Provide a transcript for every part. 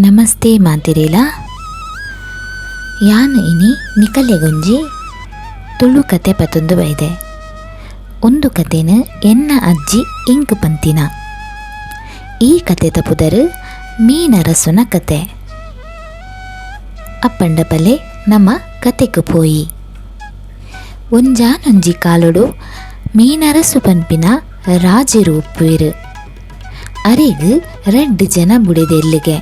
ನಮಸ್ತೆ ಮಾತಿರೇಲ ಯಾನ್ ಇನಿ ನಿಕಲೆಗೊಂಜಿ ತುಳು ಕತೆ ಪತೊಂದು ಬೈದೆ. ಒಂದು ಕತೆನ ಎನ್ನ ಅಜ್ಜಿ ಇಂಕ್ ಪಂತಿನ. ಈ ಕತೆ ತಪುದರು ಮೀನರಸುನ ಕತೆ. ಅಪ್ಪಂಡ ಪಲೆ ನಮ್ಮ ಕತೆಗೆ ಪೋಯಿ. ಒಂಜಾನೊಂಜಿ ಕಾಲೊಡು ಮೀನರಸು ಪನ್ಪಿನ ರಾಜರು ಉಪ್ಪುವೆರು. ಅರೆಗ್ 2 ಜನ ಬುಡೆದೆಲ್ಲಿಗೆ.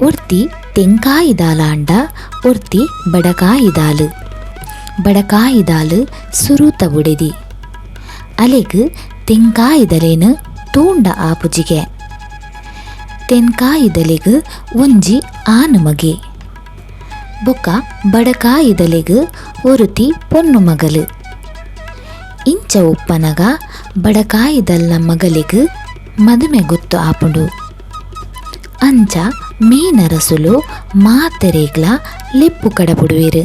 ಒರ್ತಿ ತೆಂಕಾಯಿದಾಲ ಅಂಡ ಒರ್ತಿ ಬಡಕಾಯಿದಾಲು. ಬಡಕಾಯಿದಾಲು ಸುರೂತ ಬುಡೆದಿ. ಅಲೆಗ್ ತೆಂಕಾಯಿದಲೇನು ತೂಂಡ ಆಪುಜಿಗೆ. ತೆಂಕಾಯಿದಲೆಗ್ ಒಂಜಿ ಆನು ಮಗೆ. ಬೊಕ್ಕ ಬಡಕಾಯಿದಲೆಗ್ ಒರುತಿ ಪೊನ್ನು ಮಗಲು. ಇಂಚ ಉಪ್ಪನಗ ಬಡಕಾಯಿದಲ್ನ ಮಗಲಿಗ್ ಮದುವೆ ಗೊತ್ತು ಆಪುಂಡು. ಅಂಚ ಮೀನರಸುಲು ಮಾತೆರೆಗ್ಲ ಲೆಪ್ಪು ಕಡಪುಡುವೆರು.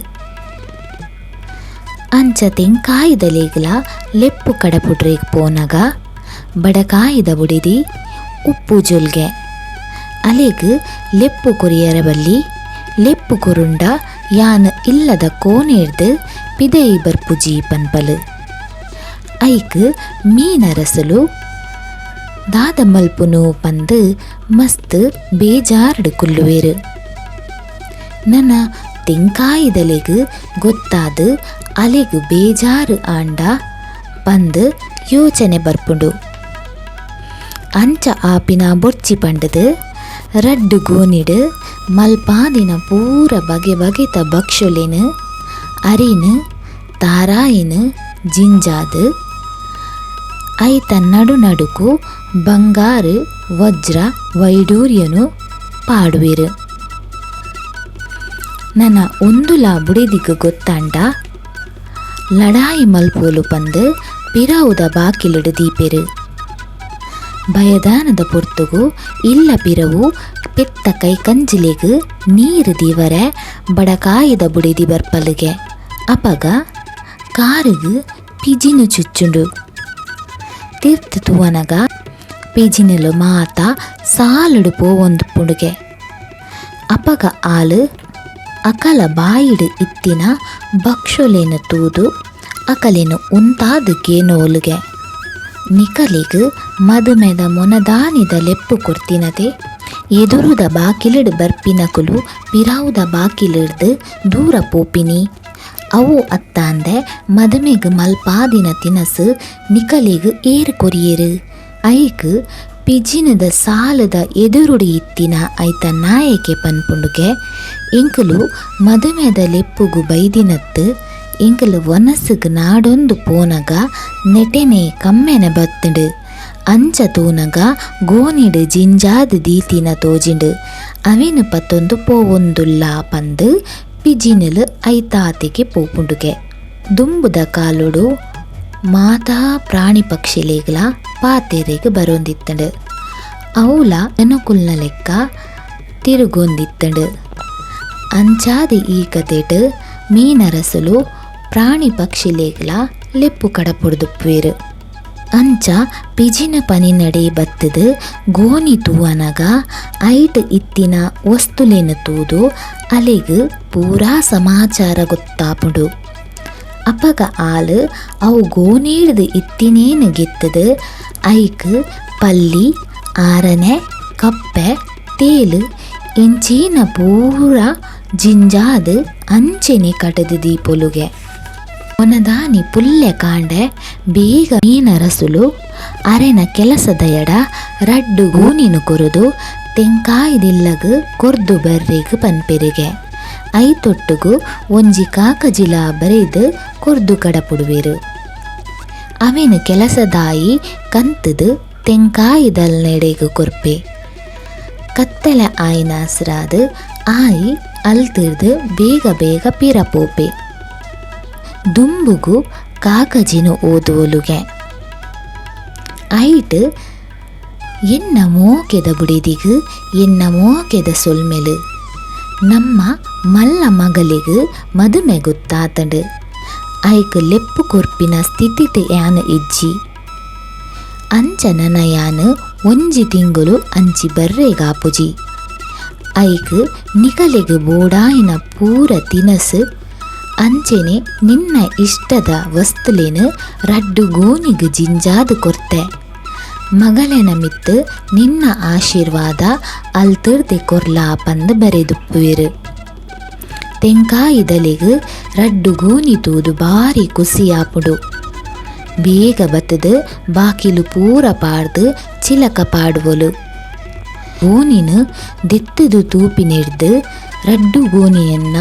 ಅಂಚ ತೆಂಕಾಯಿದಲೆಗ್ಲ ಲೆಪ್ಪು ಕಡಪುಡ್ರೆಗ್ ಪೋನಗ ಬಡಕಾಯಿದ ಬುಡಿದಿ ಉಪ್ಪು ಜೊಲ್ಗೆ. ಅಲೆಗ್ ಲೆಪ್ಪು ಕೊರಿಯರ ಬಲ್ಲಿ ಲೆಪ್ಪು ಕೊರುಂಡ ಯಾನ್ ಇಲ್ಲದ ಕೋಣೆರ್ದು ಪಿದೈ ಬರ್ಪುಜಿ ಪನ್ಪಲು. ಐಕ್ ಮೀನರಸುಲು ದಾದ ಮಲ್ಪುನು ಪಂದು ಮಸ್ತ್ ಬೇಜಾರ್ಡು ಕುಲ್ಲುವೆರು. ನನ್ನ ತೆಂಕಾಯಿದಲೆಗ್ ಗೊತ್ತಾದು ಅಲೆಗ್ ಬೇಜಾರು ಆಂಡ ಪಂದು ಯೋಚನೆ ಬರ್ಪುಂಡು. ಅಂಚ ಆಪಿನ ಬೊರ್ಚಿ ಪಂಡದು ರಡ್ಡು ಗೋನಿಡು ಮಲ್ಪಾದಿನ ಪೂರ ಬಗೆ ಬಗೆತ ಭಕ್ಷೊಲೆನು ಅರಿನು ತಾರಾಯಿನು ಜಿಂಜಾದು ಐತ ನಡು ನಡುಕು ಬಂಗಾರು ವಜ್ರ ವೈಡೂರ್ಯನು ಪಾಡುವೆರು. ನನ್ನ ಒಂದುಲ ಬುಡಿದಿಗ್ ಗೊತ್ತಾಂಡ ಲಡಾಯಿ ಮಲ್ಪೋಲು ಪಂದು ಪಿರವುದ ಬಾಕಿಲಿಡು ದೀಪೆರು. ಭಯದಾನದ ಪೊರ್ತುಗು ಇಲ್ಲ ಪಿರವು ಪೆತ್ತ ಕೈ ಕಂಜಿಲೆಗ್ ನೀರು ದೀವರೆ ಬಡಕಾಯಿದ ಬುಡಿದಿ ಬರ್ಪಲುಗೆ. ಅಪಗ ಕಾರುಗ್ ಪಿಜಿನು ಚುಚ್ಚುಂಡು. ತೀರ್ಥ ತುವನಗ ಪಿಜಿನಲು ಮಾತ ಸಾಲುಡು ಪೋವೊಂದು ಪುಂಡುಗೆ. ಅಪಗ ಆಲು ಅಕಲ ಬಾಯಿಡು ಇತ್ತಿನ ಭಕ್ಷೊಲೆನು ತೂದು ಅಕಲೆನು ಉಂತಾದಕ್ಕೆ ನೋಲುಗೆ. ನಿಕಲಿಗ್ ಮದುಮೆದ ಮೊನದಾನಿದ ಲೆಪ್ಪು ಕೊರ್ತಿನತೆ ಎದುರುದ ಬಾಕಿಲಿಡು ಬರ್ಪಿನಕುಲು ಪಿರಾವುದ ಬಾಕಿಲಿಡ್ದು ದೂರ ಪೋಪಿನಿ. ಅವು ಅತ್ತಾಂದೆ ಮದುಮೆಗ್ ಮಲ್ಪಾದಿನ ತಿನಸು ನಿಕಲಿಗ್ ಏರು ಕೊರಿಯರು. ಐಕ್ ಪಿಜಿನದ ಸಾಲದ ಎದುರುಡಿ ಇತ್ತಿನ ಐತ ನಾಯಕೆ ಪನ್ಪುಂಡುಗೆ. ಇಂಕುಲು ಮದುಮೆದ ಲೆಪ್ಪುಗು ಬೈದಿನತ್ತು ಇಂಕುಲು ವನಸ್ಸುಗ್ ನಾಡೊಂದು ಪೋನಗ ನೆಟೆನೆ ಕಮ್ಮೆನೆ ಬತ್ತುಂಡು. ಅಂಚ ತೂನಗ ಗೋನಿಡು ಜಿಂಜಾದು ದೀತಿನ ತೋಜಿಂಡು. ಅವೆನು ಪತ್ತೊಂದು ಪೋವೊಂದುಲ್ಲ ಪಂದು ಪಿಜಿನಲು ಐತಾತಿಗೆ ಪೋಪುಂಡುಗೆ. ದುಂಬುದ ಕಾಲುಡು ಮಾತಾ ಪ್ರಾಣಿ ಪಕ್ಷಿಲೆಗ್ಲ ಪಾತೆರೆಗ್ ಬರೊಂದಿತ್ತಂಡು. ಅವುಲ ಜನಕುಲ್ನ ಲೆಕ್ಕ ತಿರುಗೊಂದಿತ್ತಂಡು. ಅಂಚಾದಿ ಈ ಕತೆಟ್ ಮೀನರಸುಲು ಪ್ರಾಣಿ ಪಕ್ಷಿಲೆಗ್ಲ ಲೆಪ್ಪು ಕಡಪುಡ್ದುಪ್ಪುವೆರು. ಅಂಚ ಪಿಜಿನ ಪನಿ ನಡೆ ಬತ್ತದು ಗೋನಿ ತೂವನಗ ಐಟ್ ಇತ್ತಿನ ವಸ್ತುಲೆನು ತೂದು ಅಲೆಗ್ ಪೂರಾ ಸಮಾಚಾರ ಗೊತ್ತಾಪುಂಡು. ಅಪಗ ಆಲು ಅವು ಗೋನೇಡ್ದು ಇತ್ತಿನೇನು ಗೆತ್ತದು ಐಕ್ ಪಲ್ಲಿ ಆರನೆ ಕಪ್ಪೆ ತೇಲು ಇಂಚೀನ ಪೂರ ಜಿಂಜಾದು ಅಂಚೆನೆ ಕಟದು ದೀಪೊಲುಗೆ. ಒನದಾನಿ ಪುಲ್ಲೆ ಕಾಂಡೆ ಬೇಗ ಮೀನರಸುಲು ಅರೆನ ಕೆಲಸದ ಎಡ ರಡ್ಡು ಗೋನಿನು ಕೊರುದು ತೆಂಕಾಯಿದಿಲ್ಲಗ್ ಕೊರ್ದು ಬರ್ರೆಗ್ ಪನ್ಪೆರಿಗೆ. ಐತೊಟ್ಟುಗು ಒಂಜಿ ಕಾಕಜಿಲ ಬರೆದು ಕೊರ್ದು ಕಡಪುಡುವೆರು. ಅವೆನು ಕೆಲಸದಾಯಿ ಕಂತದು ತೆಂಕಾಯಿದಲ್ನೆಡೆಗ್ ಕೊರ್ಪೆ. ಕತ್ತಲೆ ಆಯಿನ ಹಸ್ರಾದು ಆಯಿ ಅಲ್ತಿರ್ದು ಬೇಗ ಬೇಗ ಪಿರಪೋಪೆ. ದುಂಬುಗು ಕಾಕಜಿನು ಓದುವಲುಗೆ. ಐಟ್ ಎನ್ನ ಮೋಕೆದ ಬುಡಿದಿಗ್ ಎನ್ನ ಮೋಕೆದ ಸೊಲ್ಮೆಲು ನಮ್ಮ ಮಲ್ಲ ಮಗಲಿಗ್ ಮದುಮೆ ಗೊತ್ತಾತಂಡು. ಐಕ್ ಲೆಪ್ಪು ಕೊರ್ಪಿನ ಸ್ಥಿತಿತೆ ಯಾನು ಇಜ್ಜಿ. ಅಂಚ ನನಯಾನ್ ಒಂಜಿ ತಿಂಗುಲು ಅಂಚಿ ಬರ್ರೆಗಾಪುಜಿ. ಐಕ್ ನಿಕಲೆಗ್ ಬೋಡಾಯಿನ ಪೂರ ತಿನಸು ಅಂಚೆನೆ ನಿನ್ನ ಇಷ್ಟದ ವಸ್ತುಲೇನು ರಡ್ಡು ಗೋನಿಗ್ ಜಿಂಜಾದು ಕೊರ್ತೆ. ಮಗಳನ ಮಿತ್ತು ನಿನ್ನ ಆಶೀರ್ವಾದ ಅಲ್ತಿರ್ದೆ ಕೊರ್ಲಾ ಪಂದು ಬರೆದುಪ್ಪುವೆರು. ತೆಂಕಾಯಿದಲೆಗ್ ರಡ್ಡು ಗೋನಿ ತೂದು ಬಾರಿ ಖುಷಿಯಾಪುಡು. ಬೇಗ ಬತ್ತದು ಬಾಕಿಲು ಪೂರ ಪಾಡ್ದು ಚಿಲಕ ಪಾಡುವಲು. ಗೋನಿನು ದೆತ್ತದು ತೂಪಿನಿಡ್ದು ರಡ್ಡು ಗೋನಿಯನ್ನ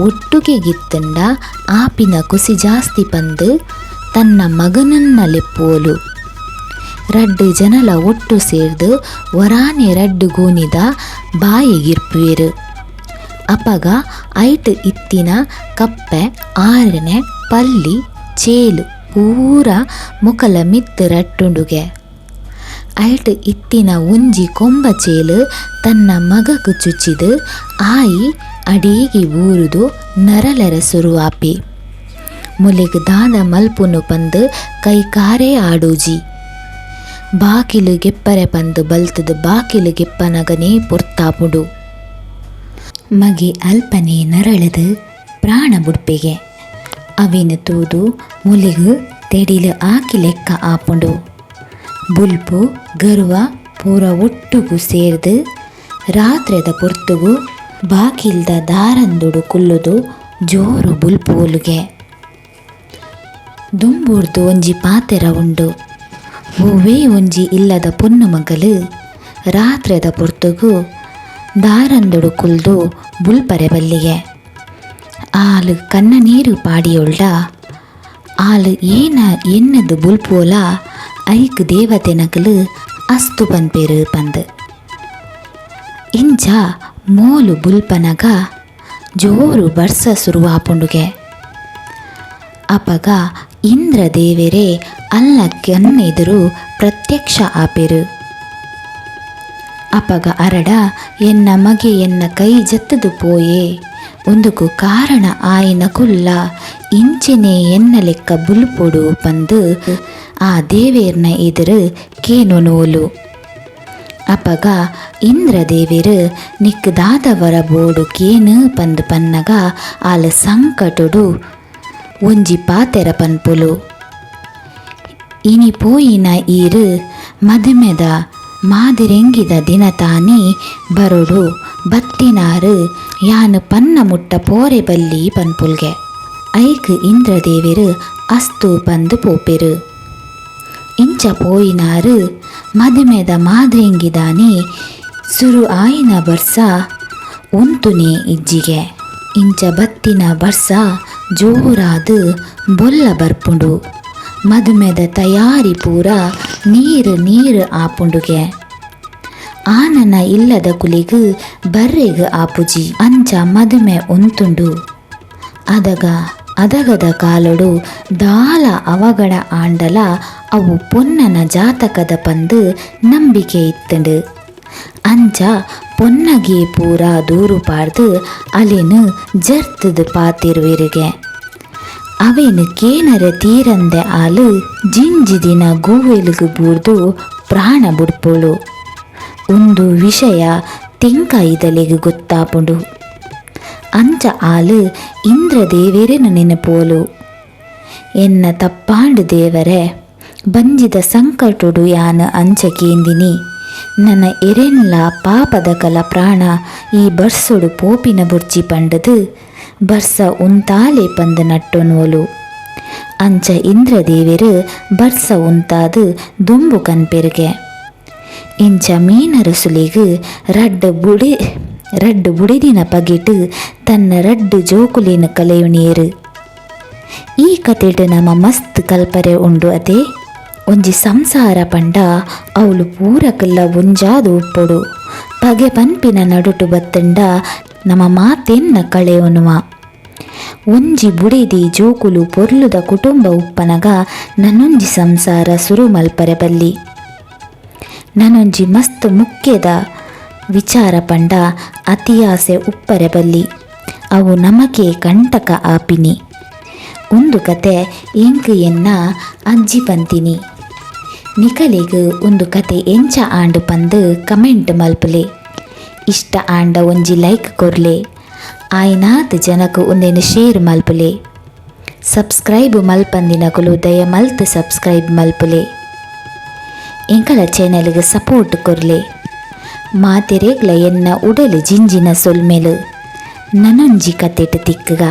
ಒಟ್ಟುಗೆ ಗಿತ್ತಂಡ ಆಪಿನ ಖುಷಿ ಜಾಸ್ತಿ ಪಂದು ತನ್ನ ಮಗನನ್ನ ಲೆಪ್ಪೋಲು. ರಡ್ಡು ಜನಲ ಒಟ್ಟು ಸೇರ್ದು ವರಾನೆ ರಡ್ಡು ಗೋನಿದ ಬಾಯಿಗಿರ್ಪುವೆರು. ಅಪಗ ಐಟ್ ಇತ್ತಿನ ಕಪ್ಪೆ ಆರನೆ ಪಲ್ಲಿ ಚೇಲು ಪೂರ ಮುಕಲ ಮಿತ್ತು ರಟ್ಟುಂಡುಗೆ. ಐಟ್ ಇತ್ತಿನ ಒಂಜಿ ಕೊಂಬ ಚೇಲು ತನ್ನ ಮಗಕ್ ಚುಚ್ಚಿದು ಆಯಿ ಅಡೀಗಿ ಊರುದು ನರಲೆರ ಸುರುವಾಪಿ. ಮುಲೆಗ್ ದಾದ ಮಲ್ಪುನು ಪಂದು ಕೈ ಕಾರೇ ಆಡೂಜಿ. ಬಾಕಿಲು ಗೆಪ್ಪರೆ ಪಂದು ಬಲ್ತದು ಬಾಕಿಲು ಗೆಪ್ಪನಗನೇ ಪೊರ್ತಾಪುಡು. ಮಗೆ ಅಲ್ಪನೆ ನರಳದು ಪ್ರಾಣ ಬುಡ್ಪೆಗೆ. ಅವಿನ ತೂದು ಮುಲೆಗು ತೆಡಿಲು ಆಕಿ ಲೆಕ್ಕ ಆಪುಂಡು. ಬುಲ್ಪು ಗರ್ವ ಪೂರ ಒಟ್ಟುಗು ಸೇರ್ದು ರಾತ್ರೆದ ಪೊರ್ತುಗು ಬಾಕಿಲ್ದ ದಾರಂದುಡು ಕುಲ್ಲುದು ಜೋರು ಬುಲ್ಪೋಲುಗೆ. ದುಂಬುರ್ದು ಒಂಜಿ ಪಾತೆರ ಉಂಡು. ಹೂವೇ ಒಂಜಿ ಇಲ್ಲದ ಪೊನ್ನು ಮಗಲು ರಾತ್ರೆದ ಪೊರ್ತುಗು ದಾರಂದುಡು ಕುಲ್ದು ಬುಲ್ಪರೆ ಬಲ್ಲಿಗೆ. ಆಲು ಕನ್ನ ನೀರು ಪಾಡಿಯೊಳ್ಳ ಆಲು ಏನ ಎನ್ನದು ಬುಲ್ಪೋಲ ಐಕ್ ದೇವತೆ ನಕಲು ಅಸ್ತು ಪನ್ಪೆರು ಪಂದು. ಇಂಚ ಮೋಲು ಬುಲ್ಪನಗ ಜೋರು ಬರ್ಸ ಸುರುವಾಪುಂಡುಗೆ. ಅಪಗ ಇಂದ್ರ ದೇವೆರೆ ಅಲ್ಲ ಕೆನ್ನೆದುರು ಪ್ರತ್ಯಕ್ಷ ಆಪೆರು. ಅಪಗ ಅರಡ ಎನ್ನ ಮಗೆ ಎನ್ನ ಕೈ ಜತ್ತದು ಪೋಯೆ ಒಂದುಕು ಕಾರಣ ಆಯಿನ ಕುಲ್ಲ ಇಂಚೆನೆ ಎನ್ನ ಲೆಕ್ಕ ಬುಲ್ಪೊಡು ಪಂದು ಆ ದೇವೇರ್ನ ಎದುರು ಕೇನೊನೋಲು. ಅಪಗ ಇಂದ್ರ ದೇವೇರು ನಿಕ್ ದಾದವರ ಬೋಡು ಕೇನು ಪಂದು ಪನ್ನಗ ಆಲ ಸಂಕಟುಡು ಒಂಜಿ ಪಾತೆರ ಪನ್ಪುಲು. ಇನಿ ಪೋಯಿನ ಈರು ಮದುಮೆದ ಮಾದಿರೆಂಗಿದ ದಿನ ತಾನೇ ಬರುಡು ಬತ್ತಿನಾರು ಯಾನು ಪನ್ನ ಮುಟ್ಟ ಪೋರೆ ಬಲ್ಲಿ ಪನ್ಪುಲ್ಗೆ. ಐಕ್ ಇಂದ್ರದೇವೆರು ಅಸ್ತು ಪಂದು ಪೋಪೆರು. ಇಂಚ ಪೋಯಿನಾರು ಮದುಮೆದ ಮಾದಿರೆಂಗಿದಾನೆ ಸುರು ಆಯಿನ ಬರ್ಸ ಒಂತುನೆ ಇಜ್ಜಿಗೆ. ಇಂಚ ಬತ್ತಿನ ಬರ್ಸ ಜೋರಾದು ಬೊಲ್ಲ ಬರ್ಪುಂಡು. ಮದುಮೆದ ತಯಾರಿ ಪೂರ ನೀರು ಆಪುಂಡುಗೆ. ಆನನ ಇಲ್ಲದ ಕುಲಿಗು ಬರ್ರೆಗ್ ಆಪುಜಿ ಅಂಚ ಮದುಮೆ ಒಂತುಂಡು. ಅದಗದ ಕಾಲೊಡು ದಾಲ ಅವಗಡ ಆಂಡಲ ಅವು ಪೊನ್ನನ ಜಾತಕದ ಪಂದು ನಂಬಿಕೆ ಇತ್ತಂಡು. ಅಂಚ ಪೊನ್ನಗೆ ಪೂರ ದೂರು ಪಾಡ್ದು ಅಲೆನು ಜರ್ತದು ಪಾತಿರುವೆರಿಗೆ. ಅವೇನು ಕೇನರ ತೀರಂದೆ ಆಲು ಜಿಂಜಿದಿನ ಗೂವೆಲುಗು ಬೂರ್ದು ಪ್ರಾಣ ಬುಡ್ಪೋಳು. ಒಂದು ವಿಷಯ ತೆಂಕಾಯಿದಲೆಗು ಗೊತ್ತಾಪುಂಡು. ಅಂಚ ಆಲು ಇಂದ್ರ ದೇವೇರೆನು ನೆನಪೋಲು. ಎನ್ನ ತಪ್ಪಾಂಡು ದೇವರೇ ಬಂಜಿದ ಸಂಕಟುಡು ಯಾನು ಅಂಚ ಕೇಂದಿನಿ. ನನ್ನ ಎರೆನ್ಲ ಪಾಪದ ಕಲ ಪ್ರಾಣ ಈ ಬರ್ಸೊಡು ಪೋಪಿನ ಬುರ್ಜಿ ಪಂಡದು ಬರ್ಸ ಉಂತಾಲೆ ಪಂದು ನಟ್ಟೊನೋಲು. ಅಂಚ ಇಂದ್ರ ದೇವೆರು ಬರ್ಸ ಉಂತಾದು ದುಂಬು ಕನ್ಪೆರುಗೆ. ಇಂಚ ಮೀನರು ಸುಲಿಗು ರಡ್ಡು ಬುಡಿದಿನ ಪಗಿಟು ತನ್ನ ರಡ್ಡು ಜೋಕುಲಿನ ಕಲೆಯುಣಿಯರು. ಈ ಕತೆಡು ನಮ್ಮ ಮಸ್ತ್ ಕಲ್ಪರೆ ಉಂಡು. ಅದೇ ಒಂಜಿ ಸಂಸಾರ ಪಂಡ ಅವಳು ಪೂರಕಲ್ಲ ಒಂಜಾದು ಉಪ್ಪೊಡು ಪಗೆ ಪನ್ಪಿನ ನಡುಟು ಬತ್ತಂಡ ನಮ್ಮ ಮಾತೆನ್ನ ಕಳೆಯೊನುವ. ಒಂಜಿ ಬುಡಿದಿ ಜೋಕುಲು ಪೊರ್ಲುದ ಕುಟುಂಬ ಉಪ್ಪನಗ ನನ್ನೊಂಜಿ ಸಂಸಾರ ಸುರು ಮಲ್ಪರೆ ಬಲ್ಲಿ. ನನ್ನೊಂಜಿ ಮಸ್ತ್ ಮುಖ್ಯದ ವಿಚಾರ ಪಂಡ ಅತಿಯಾಸೆ ಉಪ್ಪರೆ ಬಲ್ಲಿ. ಅವು ನಮಗೆ ಕಂಟಕ ಆಪಿನಿ. ಒಂದು ಕತೆ ಎಂಕ್ ಎನ್ನ ಅಜ್ಜಿ ಪಂತಿನಿ. ನಿಕಲೆಗ್ ಒಂದು ಕತೆ ಎಂಚ ಆಂಡು ಪಂದು ಕಮೆಂಟ್ ಮಲ್ಪುಲೆ. ಇಷ್ಟ ಆಂಡ ಒಂಜಿ ಲೈಕ್ ಕೊರ್ಲೆ, ಆಯ್ನಾತ್ ಜನಕು ಒಂದೇನು ಶೇರ್ ಮಲ್ಪುಲೆ. ಸಬ್ಸ್ಕ್ರೈಬ್ ಮಲ್ಪಂದಿನಕುಲು ದಯ ಮಲ್ತ್ ಸಬ್ಸ್ಕ್ರೈಬ್ ಮಲ್ಪುಲೆ. ಎಂಕಲ ಚಾನೆಲ್ಗೆ ಸಪೋರ್ಟ್ ಕೊರ್ಲೆ. ಮಾತೆರೆಗ್ಲ ಎನ್ನ ಉಡಲು ಜಿಂಜಿನ ಸೊಲ್ಮೆಲು ನನೊಂಜಿ ಕತೆಟ್ ತಿಕ್ಕುಗ.